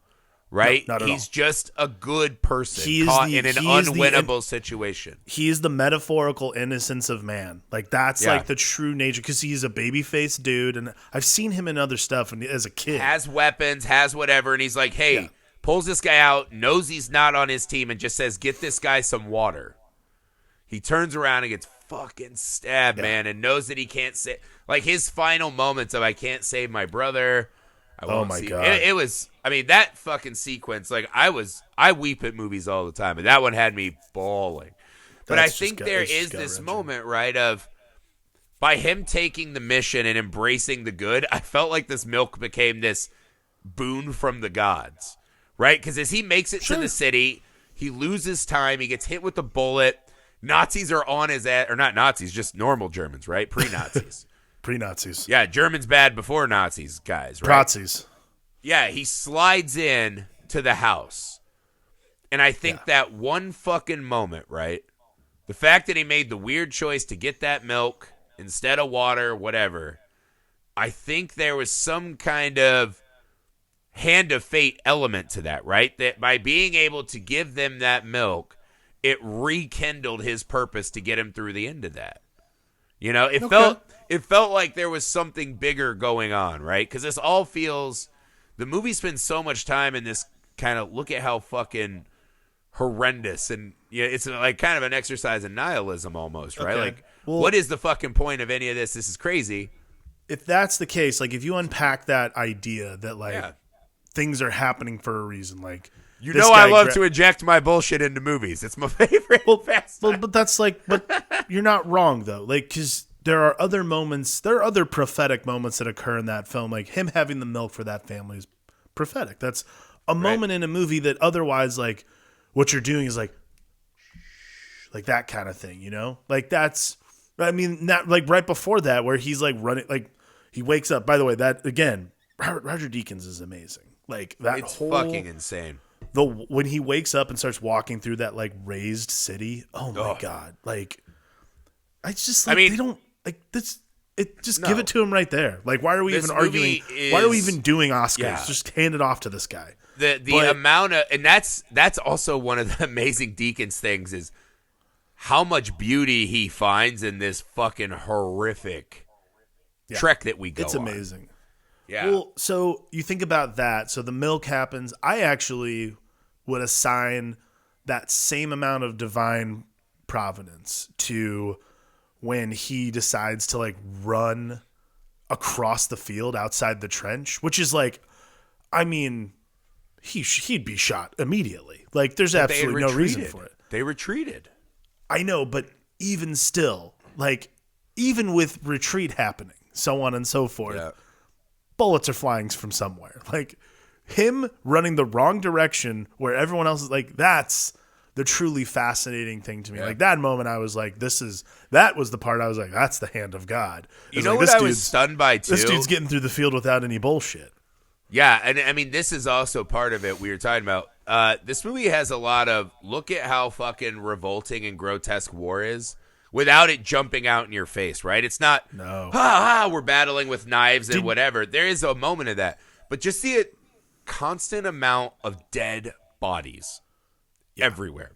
Right?
No, not at
he's
all.
just a good person caught in an unwinnable situation.
He is the metaphorical innocence of man. Like, that's like the true nature, because he's a baby-faced dude, and I've seen him in other stuff as a kid.
Has weapons, has whatever, and he's like, hey, pulls this guy out, knows he's not on his team, and just says, get this guy some water. He turns around and gets fucking stabbed, man, and knows that he can't save. Like, his final moments of, I can't save my brother.
Oh my God.
It was, I mean, that fucking sequence, like, I weep at movies all the time, and that one had me bawling. But I think there is this moment, right, of by him taking the mission and embracing the good, I felt like this milk became this boon from the gods, right? Because as he makes it to the city, he loses time, he gets hit with a bullet, Nazis are on his ass, or not Nazis, just normal Germans, right? Pre-Nazis.
Pre-Nazis.
Yeah, Germans bad before Nazis, guys, right?
Nazis.
Yeah, he slides in to the house. And I think that one fucking moment, right? The fact that he made the weird choice to get that milk instead of water, whatever. I think there was some kind of hand of fate element to that, right? That by being able to give them that milk, it rekindled his purpose to get him through the end of that. You know, it felt like there was something bigger going on, right? Because this all feels, the movie spends so much time in this kind of look at how fucking horrendous, and it's like kind of an exercise in nihilism almost, right? Like, what is the fucking point of any of this? This is crazy.
If that's the case, like, if you unpack that idea that like things are happening for a reason, like,
I love to inject my bullshit into movies. It's my favorite.
But that's like, but you're not wrong though. Like, because there are other moments, there are other prophetic moments that occur in that film. Like, him having the milk for that family is prophetic. That's a moment in a movie that otherwise, like, what you're doing is like that kind of thing, you know? Like, that's, I mean, not like right before that where he's like running, like he wakes up. By the way, that again, Roger Deakins is amazing. Like, that
it's fucking insane.
When he wakes up and starts walking through that like raised city, oh my God, like I just
I mean,
they don't like this. It just
No.
give it to him right there. Like, why are we
This
even arguing?
movie
Why are we
is-
even doing Oscars?
Yeah.
Just hand it off to this guy.
the
But-
amount of, and that's also one of the amazing Deakins things is how much beauty he finds in this fucking horrific trek that we go
It's
on.
amazing.
Yeah.
Well, so you think about that. So the milk happens. I actually would assign that same amount of divine providence to when he decides to like run across the field outside the trench, which is like, I mean, he'd be shot immediately. Like, there's
They had
absolutely no reason
retreated.
for it.
They retreated.
I know, but even still, like, even with retreat happening, so on and so forth,
Yeah.
bullets are flying from somewhere. Like, him running the wrong direction where everyone else is like, that's the truly fascinating thing to me.
Yeah.
Like, that moment, I was like, that was the part I was like, that's the hand of God.
You
It's
know
like,
what
this
I was
dude's-
stunned by too?
This dude's getting through the field without any bullshit.
Yeah, and I mean, this is also part of it we were talking about. This movie has a lot of, look at how fucking revolting and grotesque war is without it jumping out in your face, right? It's not, we're battling with knives and whatever. There is a moment of that. But just see a constant amount of dead bodies everywhere,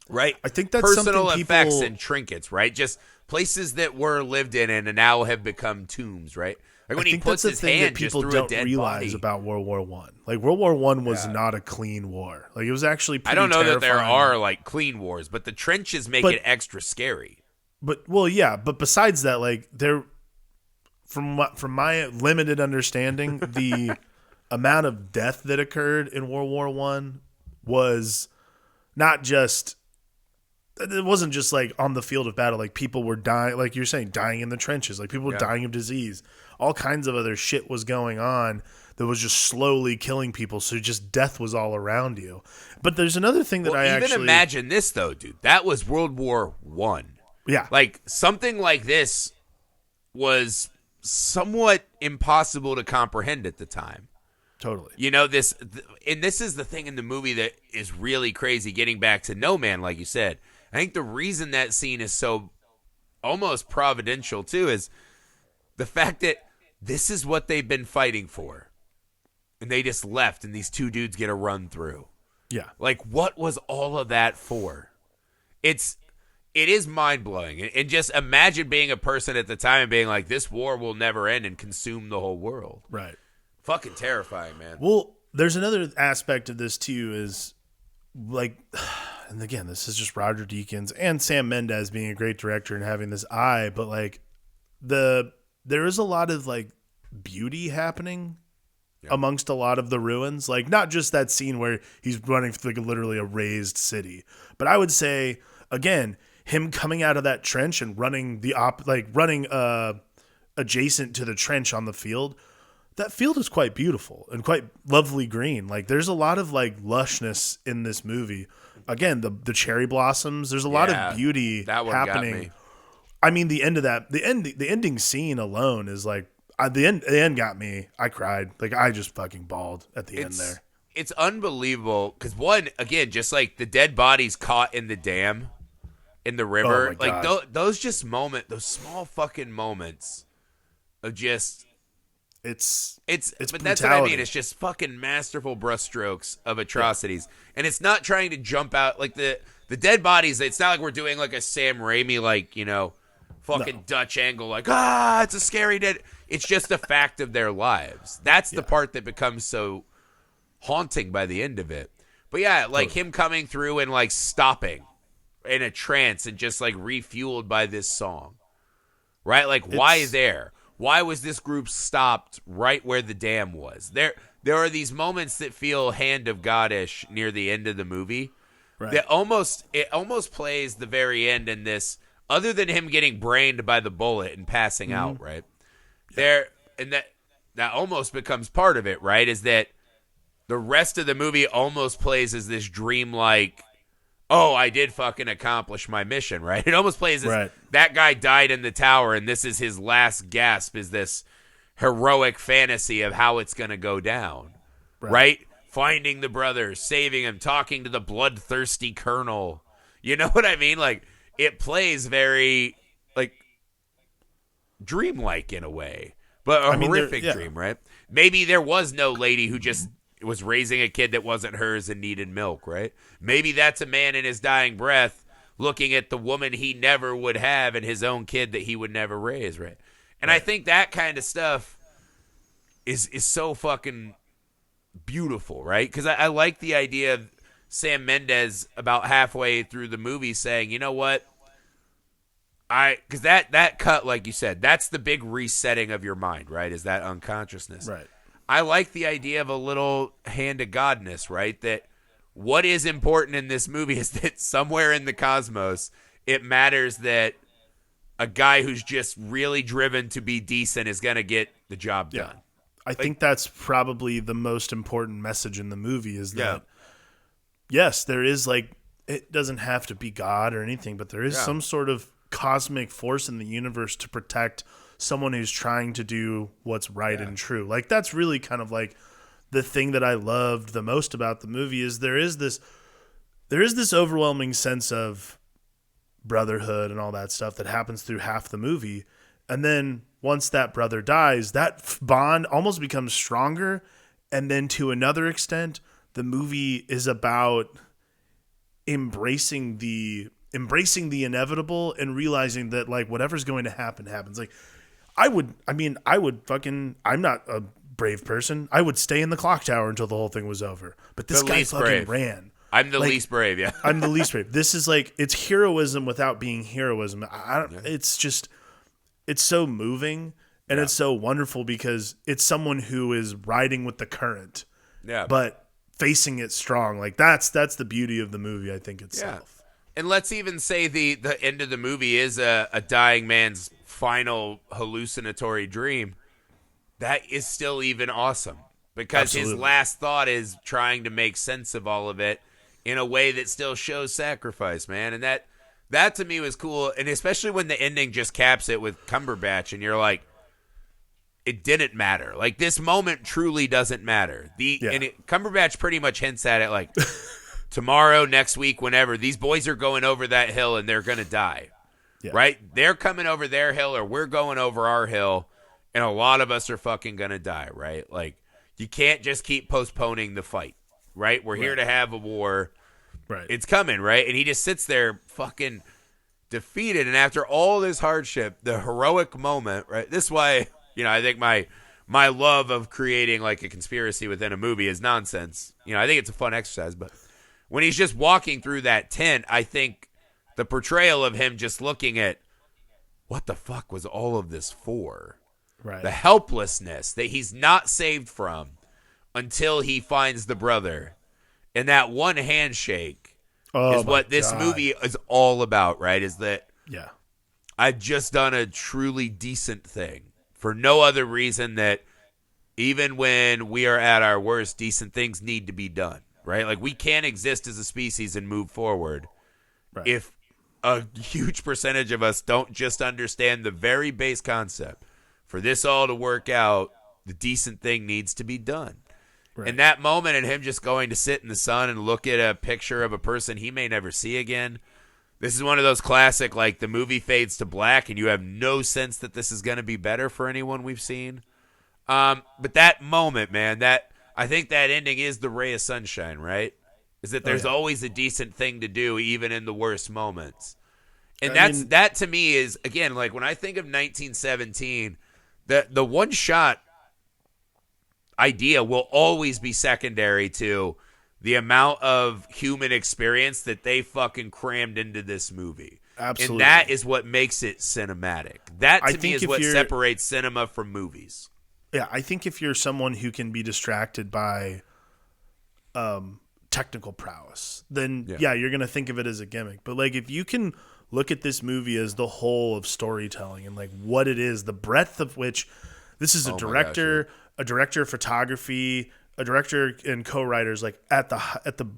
right?
I think that's
personal
something
effects
people-
and trinkets, right? Just places that were lived in and now have become tombs, right? Like when
I
he
think
puts
that's the
his
thing
hand
that
just
people
through a
don't
dead
realize
body.
about World War One. Like, World War One was not a clean war. Like, it was actually pretty
I don't know that there
terrifying.
are like clean wars, but the trenches make
But-
it extra scary.
But well, yeah. But besides that, like, there, from my limited understanding, the amount of death that occurred in World War One was not just. It wasn't just like on the field of battle. Like, people were dying, like you're saying, dying in the trenches. Like, people were dying of disease. All kinds of other shit was going on that was just slowly killing people. So just death was all around you. But there's another thing that
Well,
I
even
actually
imagine this though, dude. That was World War One.
yeah.
Like something like this was somewhat impossible to comprehend at the time.
Totally.
You know, and this is the thing in the movie that is really crazy. Getting back to No Man, like you said, I think the reason that scene is so almost providential too is the fact that this is what they've been fighting for, and they just left, and these two dudes get a run through.
Yeah.
Like, what was all of that for? It is mind blowing, and just imagine being a person at the time and being like, this war will never end and consume the whole world.
Right.
Fucking terrifying, man.
Well, there's another aspect of this too is like, and again, this is just Roger Deakins and Sam Mendes being a great director and having this eye, but like there is a lot of like beauty happening amongst a lot of the ruins. Like, not just that scene where he's running through like literally a razed city, but I would say again, him coming out of that trench and running running adjacent to the trench on the field. That field is quite beautiful and quite lovely green. Like, there's a lot of like lushness in this movie. Again, the cherry blossoms. There's a lot of beauty
that one
happening.
got me.
I mean, the end of that, the ending scene alone is like the end got me. I cried. Like, I just fucking bawled at the end there.
It's unbelievable because one, again, just like the dead bodies caught in the dam in the river,
Oh my
like
God.
those those small fucking moments of just.
It's
But that's what I mean. It's just fucking masterful brushstrokes of atrocities, and it's not trying to jump out like the dead bodies. It's not like we're doing like a Sam Raimi fucking Dutch angle like it's a scary dead. It's just a fact of their lives. That's the part that becomes so haunting by the end of it. But yeah, like him coming through and like stopping in a trance and just like refueled by this song, right? Like why there? Why was this group stopped right where the dam was? There are these moments that feel hand of God-ish near the end of the movie.
Right.
That it almost plays the very end in this, other than him getting brained by the bullet and passing out, right? That almost becomes part of it, right? Is that the rest of the movie almost plays as this dreamlike, oh, I did fucking accomplish my mission, right? It almost plays as that guy died in the tower and this is his last gasp, is this heroic fantasy of how it's going to go down, right? Finding the brothers, saving him, talking to the bloodthirsty colonel. You know what I mean? Like, it plays very like dreamlike in a way, but a horrific dream, right? Maybe there was no lady who just was raising a kid that wasn't hers and needed milk, right? Maybe that's a man in his dying breath looking at the woman he never would have and his own kid that he would never raise, right? And I think that kind of stuff is so fucking beautiful, right? Because I like the idea of Sam Mendes about halfway through the movie saying, you know what? Because that cut, like you said, that's the big resetting of your mind, right? Is that unconsciousness.
Right.
I like the idea of a little hand of godness, right? That what is important in this movie is that somewhere in the cosmos, it matters that a guy who's just really driven to be decent is going to get the job done.
I think that's probably the most important message in the movie is that, yes, there is like, it doesn't have to be God or anything, but there is some sort of cosmic force in the universe to protect someone who's trying to do what's right and true. Like, that's really kind of like the thing that I loved the most about the movie is there is this overwhelming sense of brotherhood and all that stuff that happens through half the movie. And then once that brother dies, that bond almost becomes stronger. And then to another extent, the movie is about embracing the inevitable and realizing that like whatever's going to happen happens. Like I'm not a brave person. I would stay in the clock tower until the whole thing was over. But this guy fucking ran.
I'm the least brave, yeah.
I'm the least brave. This is like, it's heroism without being heroism. It's just, it's so moving and it's so wonderful because it's someone who is riding with the current, but facing it strong. Like that's the beauty of the movie, I think itself.
Yeah. And let's even say the end of the movie is a dying man's final hallucinatory dream. That is still even awesome because his last thought is trying to make sense of all of it in a way that still shows sacrifice, man. And that to me was cool. And especially when the ending just caps it with Cumberbatch and you're like, it didn't matter. Like this moment truly doesn't matter. Cumberbatch pretty much hints at it like tomorrow, next week, whenever, these boys are going over that hill and they're going to die, right? They're coming over their hill or we're going over our hill and a lot of us are fucking going to die, right? Like you can't just keep postponing the fight, right? We're here to have a war.
Right.
It's coming, right? And he just sits there fucking defeated. And after all this hardship, the heroic moment, right? This is why, I think my love of creating like a conspiracy within a movie is nonsense. I think it's a fun exercise, but when he's just walking through that tent, I think the portrayal of him just looking at what the fuck was all of this for?
Right.
The helplessness that he's not saved from until he finds the brother. And that one handshake is what this movie is all about, right? Is that I've just done a truly decent thing for no other reason that even when we are at our worst, decent things need to be done. Right? Like we can't exist as a species and move forward if a huge percentage of us don't just understand the very base concept. For this all to work out, the decent thing needs to be done. Right. And that moment and him just going to sit in the sun and look at a picture of a person he may never see again. This is one of those classic, like the movie fades to black and you have no sense that this is going to be better for anyone we've seen. But that moment, man, I think that ending is the ray of sunshine, right? Is that there's always a decent thing to do, even in the worst moments. And that to me is, again, like when I think of 1917, the one shot idea will always be secondary to the amount of human experience that they fucking crammed into this movie.
Absolutely.
And that is what makes it cinematic. That to me is what separates cinema from movies.
Yeah, I think if you're someone who can be distracted by technical prowess, then you're going to think of it as a gimmick. But like if you can look at this movie as the whole of storytelling and like what it is, the breadth of which this is a director of photography, a director and co-writers like at the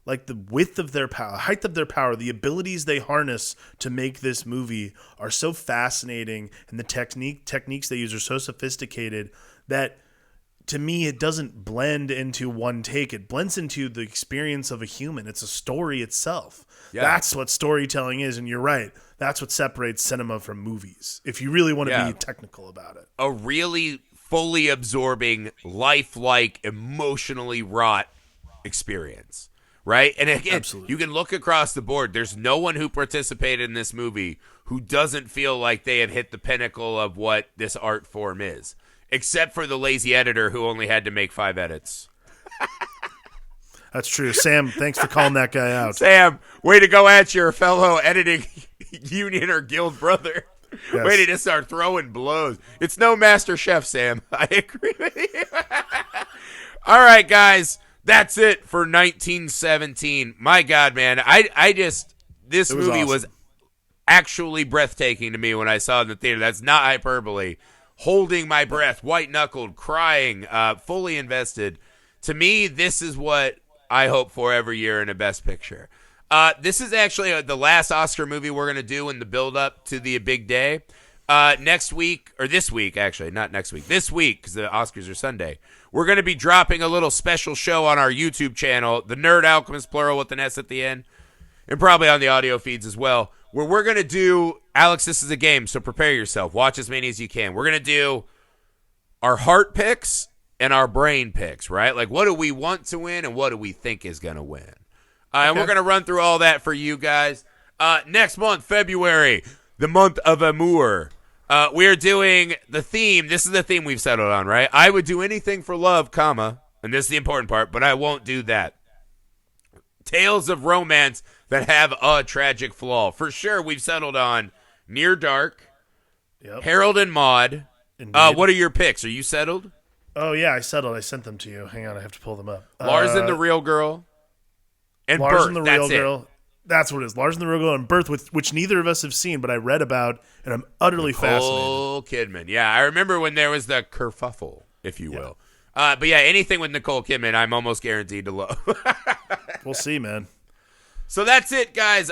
like the width of their power, height of their power, the abilities they harness to make this movie are so fascinating, and the techniques they use are so sophisticated that to me, it doesn't blend into one take. It blends into the experience of a human. It's a story itself. Yeah. That's what storytelling is. And you're right. That's what separates cinema from movies, if you really want to be technical about it.
A really fully absorbing, lifelike, emotionally wrought experience, right? And again, absolutely, you can look across the board. There's no one who participated in this movie who doesn't feel like they have hit the pinnacle of what this art form is, except for the lazy editor who only had to make 5 edits.
That's true. Sam, thanks for calling that guy out.
Sam, way to go at your fellow editing union or guild brother. Yes. Way to just start throwing blows. It's no Master Chef, Sam. I agree with you. All right, guys. That's it for 1917. My God, man. This movie was actually breathtaking to me when I saw it in the theater. That's not hyperbole. Holding my breath, white-knuckled, crying, fully invested. To me, this is what I hope for every year in a Best Picture. This is actually the last Oscar movie we're going to do in the build-up to the big day. Next week, or this week, actually, not next week. This week, because the Oscars are Sunday, we're going to be dropping a little special show on our YouTube channel, The Nerd Alchemist, plural with an S at the end, and probably on the audio feeds as well, where we're going to do, Alex, this is a game, so prepare yourself. Watch as many as you can. We're going to do our heart picks and our brain picks, right? Like, what do we want to win and what do we think is going to win? And we're going to run through all that for you guys. Next month, February, the month of amour. We're doing the theme. This is the theme we've settled on, right? I would do anything for love, comma, and this is the important part, but I won't do that. Tales of romance that have a tragic flaw. For sure, we've settled on Near Dark, Harold and Maude. What are your picks? Are you settled?
Oh, yeah, I settled. I sent them to you. Hang on, I have to pull them up.
Lars and the Real Girl. And
Lars
Birth,
and the Real Girl. That's what it is. Lars and the Real Girl and Birth, which neither of us have seen, but I read about, and I'm utterly fascinated.
Nicole Kidman. Yeah, I remember when there was the kerfuffle, if you will. But yeah, anything with Nicole Kidman, I'm almost guaranteed to love.
We'll see, man. So
that's it, guys.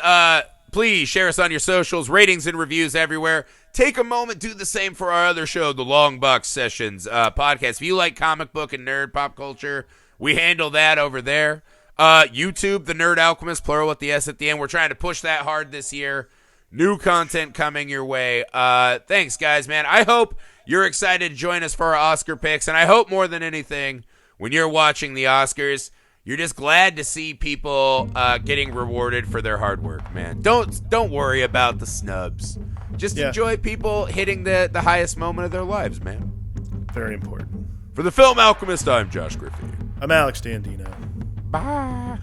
Please share us on your socials, ratings and reviews everywhere. Take a moment, do the same for our other show, the Long Box Sessions podcast. If you like comic book and nerd pop culture, we handle that over there. YouTube, The Nerd Alchemist, plural with the S at the end. We're trying to push that hard this year. New content coming your way. Thanks, guys, man. I hope you're excited to join us for our Oscar picks, and I hope more than anything, when you're watching the Oscars, you're just glad to see people getting rewarded for their hard work, man. Don't worry about the snubs. Just enjoy people hitting the highest moment of their lives, man.
Very important.
For the Film Alchemist, I'm Josh Griffey.
I'm Alex Dandino.
Bye.